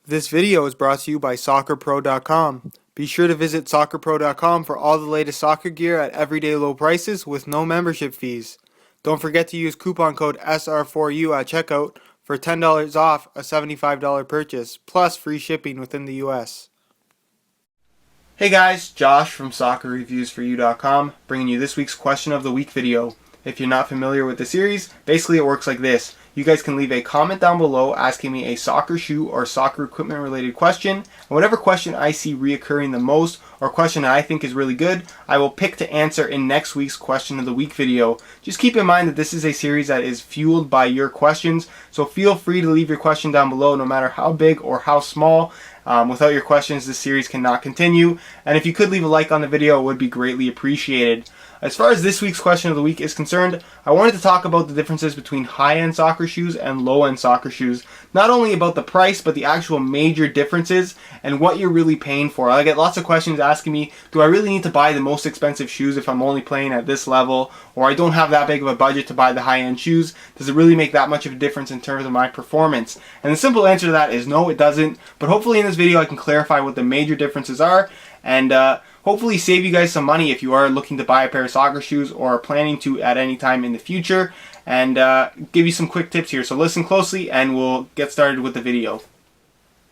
This video is brought to you by SoccerPro.com. Be sure to visit SoccerPro.com for all the latest soccer gear at everyday low prices with no membership fees. Don't forget to use coupon code SR4U at checkout for $10 off a $75 purchase, plus free shipping within the US. Hey guys, Josh from SoccerReviewsForYou.com bringing you this week's Question of the Week video. If you're not familiar with the series, basically it works like this. You guys can leave a comment down below asking me a soccer shoe or soccer equipment related question, and whatever question I see reoccurring the most or question that I think is really good, I will pick to answer in next week's Question of the Week video. Just keep in mind that this is a series that is fueled by your questions, so feel free to leave your question down below no matter how big or how small. Without your questions, this series cannot continue, and if you could leave a like on the video, it would be greatly appreciated. As far as this week's Question of the Week is concerned, I wanted to talk about the differences between high-end soccer shoes and low-end soccer shoes. Not only about the price, but the actual major differences and what you're really paying for. I get lots of questions asking me, do I really need to buy the most expensive shoes if I'm only playing at this level, or I don't have that big of a budget to buy the high-end shoes? Does it really make that much of a difference in terms of my performance? And the simple answer to that is no, it doesn't. But hopefully in this video I can clarify what the major differences are, and hopefully save you guys some money if you are looking to buy a pair of soccer shoes or are planning to at any time in the future, and give you some quick tips here. So listen closely and we'll get started with the video.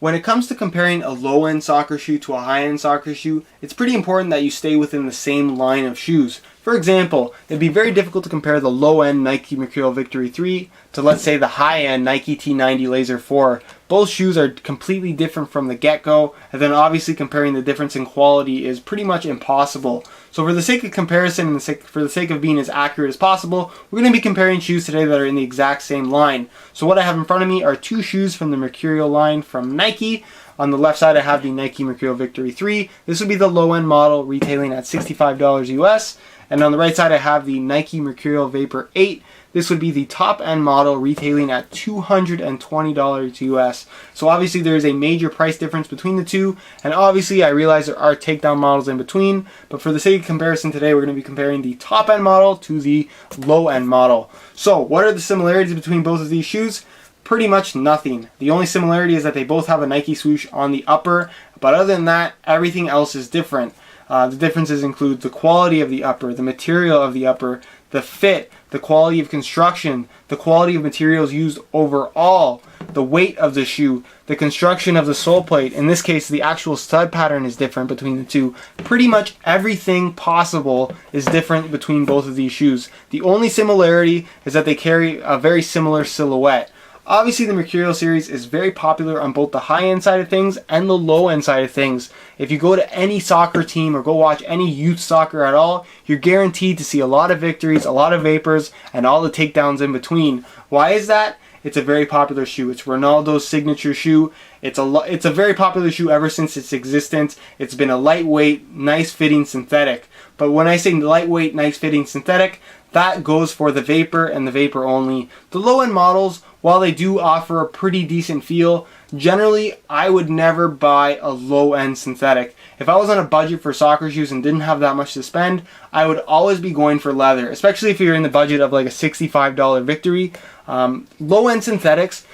When it comes to comparing a low-end soccer shoe to a high-end soccer shoe, it's pretty important that you stay within the same line of shoes. For example, it'd be very difficult to compare the low-end Nike Mercurial Victory 3 to, let's say, the high-end Nike T90 Laser 4. Both shoes are completely different from the get-go, and then obviously comparing the difference in quality is pretty much impossible. So for the sake of comparison and for the sake of being as accurate as possible, we're going to be comparing shoes today that are in the exact same line. So what I have in front of me are two shoes from the Mercurial line from Nike. On the left side I have the Nike Mercurial Victory 3. This would be the low-end model retailing at $65 US. And on the right side I have the Nike Mercurial Vapor 8. This would be the top-end model retailing at $220 US. So obviously there is a major price difference between the two, and obviously I realize there are takedown models in between, but for the sake of comparison today we're going to be comparing the top-end model to the low-end model. So what are the similarities between both of these shoes? Pretty much nothing. The only similarity is that they both have a Nike swoosh on the upper, but other than that, everything else is different. The differences include the quality of the upper, the material of the upper, the fit, the quality of construction, the quality of materials used overall, the weight of the shoe, the construction of the sole plate. In this case, the actual stud pattern is different between the two. Pretty much everything possible is different between both of these shoes. The only similarity is that they carry a very similar silhouette. Obviously the Mercurial series is very popular on both the high-end side of things and the low-end side of things. If you go to any soccer team or go watch any youth soccer at all, you're guaranteed to see a lot of victories, a lot of vapors, and all the takedowns in between. Why is that? It's a very popular shoe. It's Ronaldo's signature shoe. It's a very popular shoe ever since its existence. It's been a lightweight, nice-fitting synthetic. But when I say lightweight, nice-fitting synthetic, that goes for the Vapor and the Vapor only. The low-end models, while they do offer a pretty decent feel, generally I would never buy a low-end synthetic. If I was on a budget for soccer shoes and didn't have that much to spend, I would always be going for leather, especially if you're in the budget of like a $65 Victory. Low-end synthetics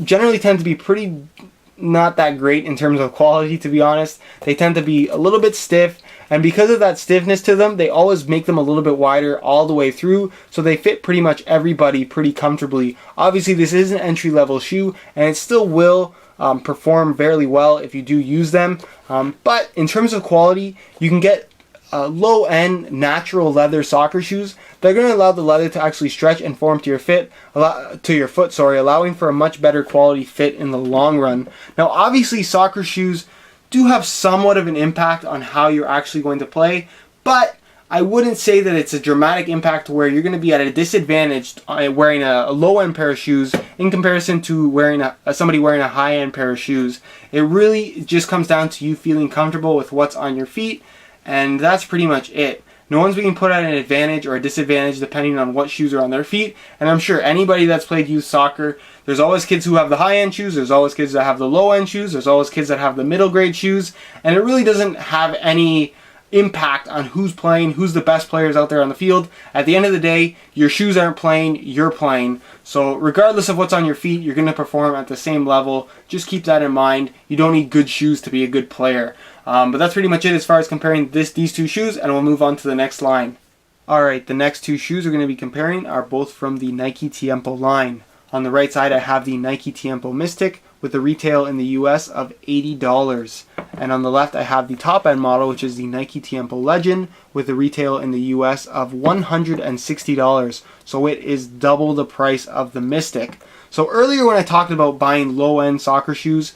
generally tend to be pretty not that great in terms of quality, to be honest. They tend to be a little bit stiff, and because of that stiffness to them, they always make them a little bit wider all the way through, so they fit pretty much everybody pretty comfortably. Obviously this is an entry-level shoe, and it still will perform fairly well if you do use them, but in terms of quality, you can get low-end natural leather soccer shoes. They're going to allow the leather to actually stretch and form to your foot, allowing for a much better quality fit in the long run. Now obviously soccer shoes do have somewhat of an impact on how you're actually going to play, but I wouldn't say that it's a dramatic impact to where you're going to be at a disadvantage wearing a low-end pair of shoes in comparison to wearing somebody wearing a high-end pair of shoes. It really just comes down to you feeling comfortable with what's on your feet, and that's pretty much it. No one's being put at an advantage or a disadvantage depending on what shoes are on their feet, and I'm sure anybody that's played youth soccer, there's always kids who have the high-end shoes, there's always kids that have the low-end shoes, there's always kids that have the middle grade shoes, and it really doesn't have any impact on who's playing, who's the best players out there on the field. At the end of the day, your shoes aren't playing, you're playing. So regardless of what's on your feet, you're going to perform at the same level. Just keep that in mind. You don't need good shoes to be a good player. But that's pretty much it as far as comparing these two shoes, and we'll move on to the next line. Alright, the next two shoes we're going to be comparing are both from the Nike Tiempo line. On the right side I have the Nike Tiempo Mystic with a retail in the US of $80. And on the left I have the top end model, which is the Nike Tiempo Legend, with a retail in the US of $160. So it is double the price of the Mystic. So earlier when I talked about buying low end soccer shoes,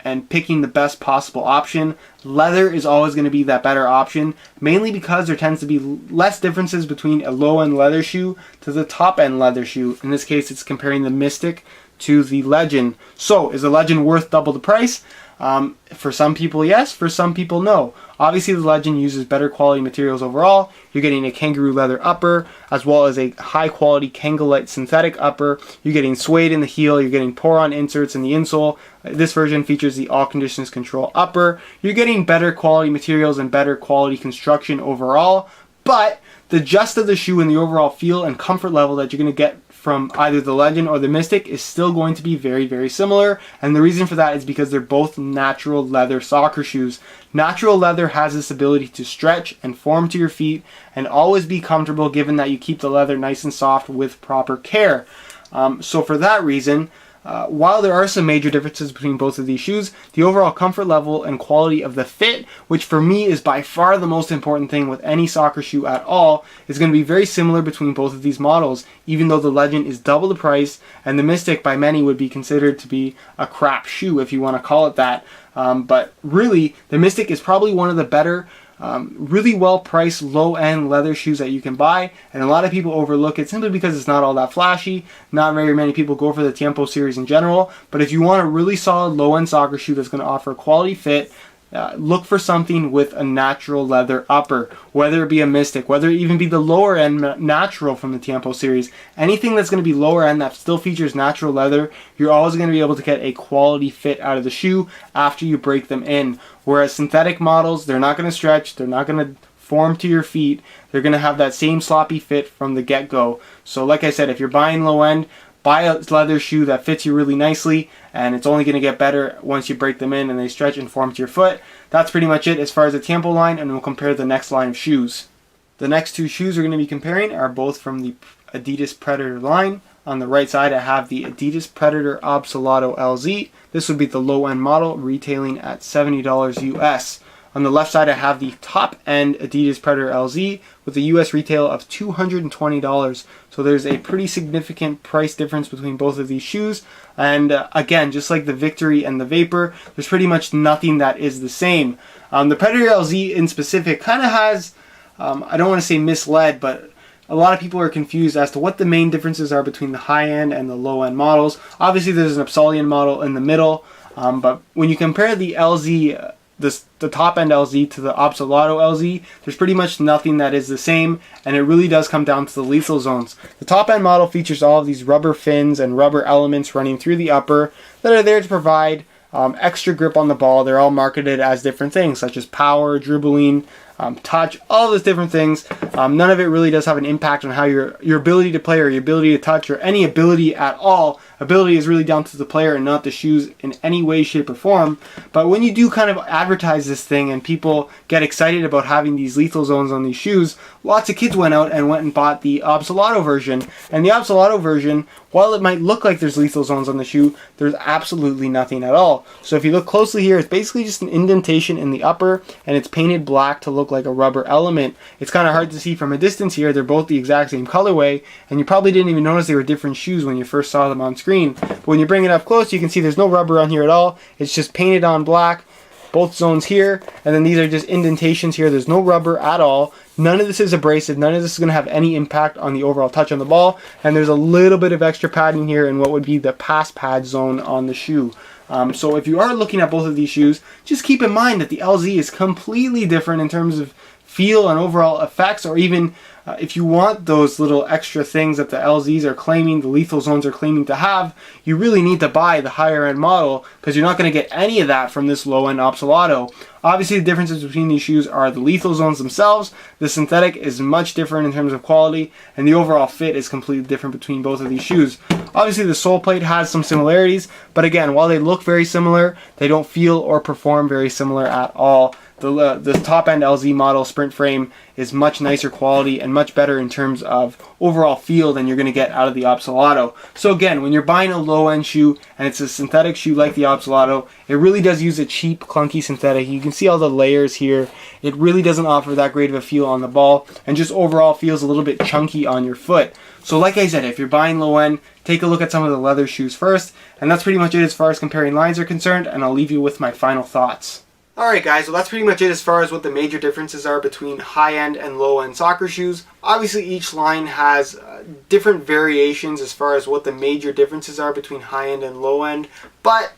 and picking the best possible option, leather is always going to be that better option, mainly because there tends to be less differences between a low-end leather shoe to the top-end leather shoe. In this case, it's comparing the Mystic to the Legend. So, is the Legend worth double the price? For some people, yes. For some people, no. Obviously, the Legend uses better quality materials overall. You're getting a kangaroo leather upper, as well as a high-quality Kangolite synthetic upper. You're getting suede in the heel. You're getting pour-on inserts in the insole. This version features the all conditions control upper. You're getting better quality materials and better quality construction overall. But the gist of the shoe and the overall feel and comfort level that you're going to get from either the Legend or the Mystic is still going to be very, very similar. And the reason for that is because they're both natural leather soccer shoes. Natural leather has this ability to stretch and form to your feet and always be comfortable, given that you keep the leather nice and soft with proper care. So for that reason, while there are some major differences between both of these shoes, the overall comfort level and quality of the fit, which for me is by far the most important thing with any soccer shoe at all, is going to be very similar between both of these models, even though the Legend is double the price and the Mystic by many would be considered to be a crap shoe, if you want to call it that. But really, the Mystic is probably one of the better, really well priced low-end leather shoes that you can buy, and a lot of people overlook it simply because it's not all that flashy. Not very many people go for the Tiempo series in general, but if you want a really solid low-end soccer shoe that's going to offer quality fit, look for something with a natural leather upper, whether it be a Mystic, whether it even be the lower end natural from the Tiempo series. Anything that's going to be lower end that still features natural leather, you're always going to be able to get a quality fit out of the shoe after you break them in. Whereas synthetic models, they're not going to stretch, they're not going to form to your feet, they're going to have that same sloppy fit from the get-go. So like I said, if you're buying low end, buy a leather shoe that fits you really nicely, and it's only going to get better once you break them in and they stretch and form to your foot. That's pretty much it as far as the Tiempo line, and we'll compare the next line of shoes. The next two shoes we're going to be comparing are both from the Adidas Predator line. On the right side I have the Adidas Predator Absolato LZ. This would be the low end model, retailing at $70 US. On the left side I have the top end Adidas Predator LZ with a US retail of $220. So there's a pretty significant price difference between both of these shoes. And again, just like the Victory and the Vapor, there's pretty much nothing that is the same. The Predator LZ in specific kind of has, I don't want to say misled, but a lot of people are confused as to what the main differences are between the high-end and the low-end models. Obviously there's an Absolion model in the middle, but when you compare the LZ, the top-end LZ to the Absolato LZ, there's pretty much nothing that is the same, and it really does come down to the lethal zones. The top-end model features all of these rubber fins and rubber elements running through the upper that are there to provide extra grip on the ball. They're all marketed as different things, such as power, dribbling, touch, all those different things. None of it really does have an impact on how your ability to play or your ability to touch or any ability at all. Ability is really down to the player and not the shoes in any way, shape, or form. But when you do kind of advertise this thing and people get excited about having these lethal zones on these shoes, lots of kids went out and went and bought the Absolato version. And the Absolato version, while it might look like there's lethal zones on the shoe, there's absolutely nothing at all. So if you look closely here, it's basically just an indentation in the upper, and it's painted black to look like a rubber element. It's kind of hard to see from a distance here. They're both the exact same colorway, and you probably didn't even notice they were different shoes when you first saw them on screen. But when you bring it up close, you can see there's no rubber on here at all. It's just painted on black, both zones here, and then these are just indentations here. There's no rubber at all. None of this is abrasive. None of this is going to have any impact on the overall touch on the ball, and there's a little bit of extra padding here in what would be the pass pad zone on the shoe. So if you are looking at both of these shoes, just keep in mind that the LZ is completely different in terms of feel and overall effects, or even if you want those little extra things that the LZs are claiming, the lethal zones are claiming to have, you really need to buy the higher end model, because you're not going to get any of that from this low end Oxalato. Obviously, the differences between these shoes are the lethal zones themselves. The synthetic is much different in terms of quality, and the overall fit is completely different between both of these shoes. Obviously, the sole plate has some similarities, but again, while they look very similar, they don't feel or perform very similar at all. The top-end LZ model Sprint frame is much nicer quality and much better in terms of overall feel than you're going to get out of the Oxalato. So again, when you're buying a low-end shoe and it's a synthetic shoe like the Oxalato, it really does use a cheap, clunky synthetic. You can see all the layers here. It really doesn't offer that great of a feel on the ball, and just overall feels a little bit chunky on your foot. So like I said, if you're buying low-end, take a look at some of the leather shoes first, and that's pretty much it as far as comparing lines are concerned, and I'll leave you with my final thoughts. Alright guys, well that's pretty much it as far as what the major differences are between high-end and low-end soccer shoes. Obviously each line has different variations as far as what the major differences are between high-end and low-end, but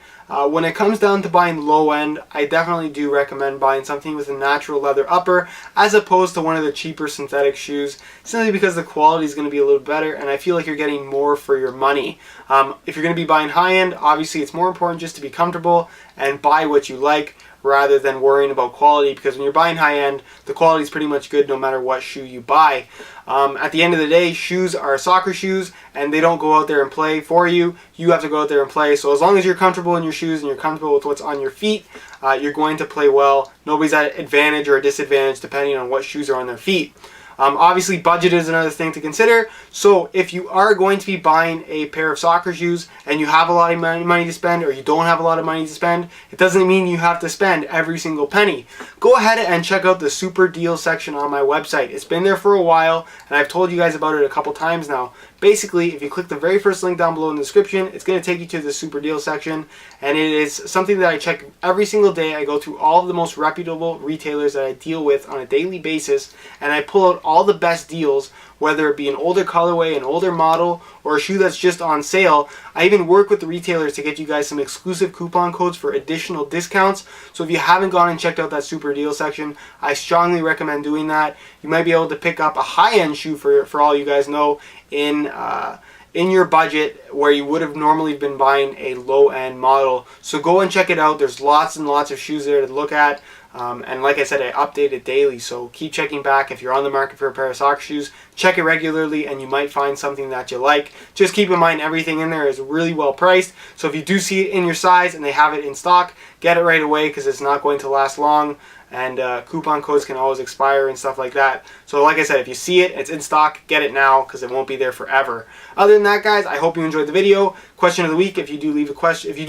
when it comes down to buying low-end, I definitely do recommend buying something with a natural leather upper as opposed to one of the cheaper synthetic shoes, simply because the quality is going to be a little better and I feel like you're getting more for your money. If you're going to be buying high-end, obviously it's more important just to be comfortable and buy what you like, rather than worrying about quality, because when you're buying high-end, the quality is pretty much good no matter what shoe you buy. At the end of the day, shoes are soccer shoes, and they don't go out there and play for you. You have to go out there and play. So as long as you're comfortable in your shoes and you're comfortable with what's on your feet, you're going to play well. Nobody's at advantage or a disadvantage depending on what shoes are on their feet. Obviously, budget is another thing to consider. So if you are going to be buying a pair of soccer shoes and you have a lot of money to spend, or you don't have a lot of money to spend, it doesn't mean you have to spend every single penny. Go ahead and check out the super deal section on my website. It's been there for a while, and I've told you guys about it a couple times now. Basically, if you click the very first link down below in the description, it's going to take you to the super deal section, and it is something that I check every single day. I go through all of the most reputable retailers that I deal with on a daily basis, and I pull out all the best deals, whether it be an older colorway, an older model, or a shoe that's just on sale. I even work with the retailers to get you guys some exclusive coupon codes for additional discounts. So if you haven't gone and checked out that super deal section, I strongly recommend doing that. You might be able to pick up a high-end shoe for all you guys know in your budget, where you would have normally been buying a low-end model. So go and check it out. There's lots and lots of shoes there to look at. And like I said, I update it daily, so keep checking back. If you're on the market for a pair of soccer shoes, check it regularly and you might find something that you like. Just keep in mind, everything in there is really well priced, so if you do see it in your size and they have it in stock, get it right away, because it's not going to last long, and coupon codes can always expire and stuff like that. So like I said, if you see it, it's in stock, get it now, because it won't be there forever. Other than that, guys, I hope you enjoyed the video. Question of the week: if you do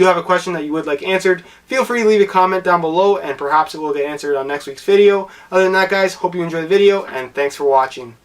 have a question that you would like answered, feel free to leave a comment down below, and perhaps it will get answered on next week's video. Other than that, guys, hope you enjoyed the video, and thanks for watching.